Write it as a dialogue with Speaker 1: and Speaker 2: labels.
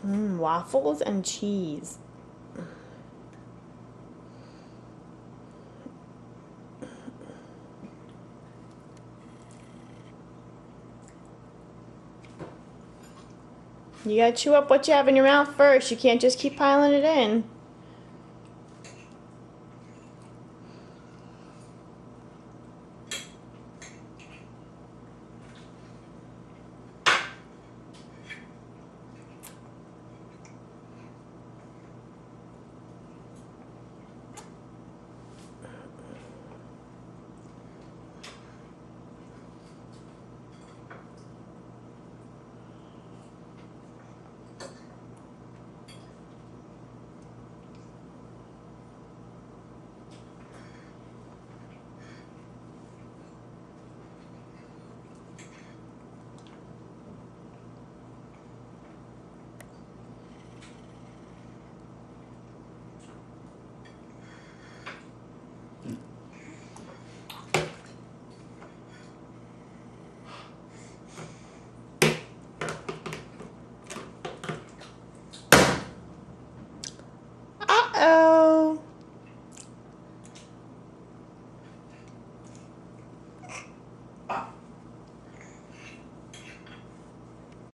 Speaker 1: Waffles and cheese. You gotta chew up what you have in your mouth first. You can't just keep piling it in.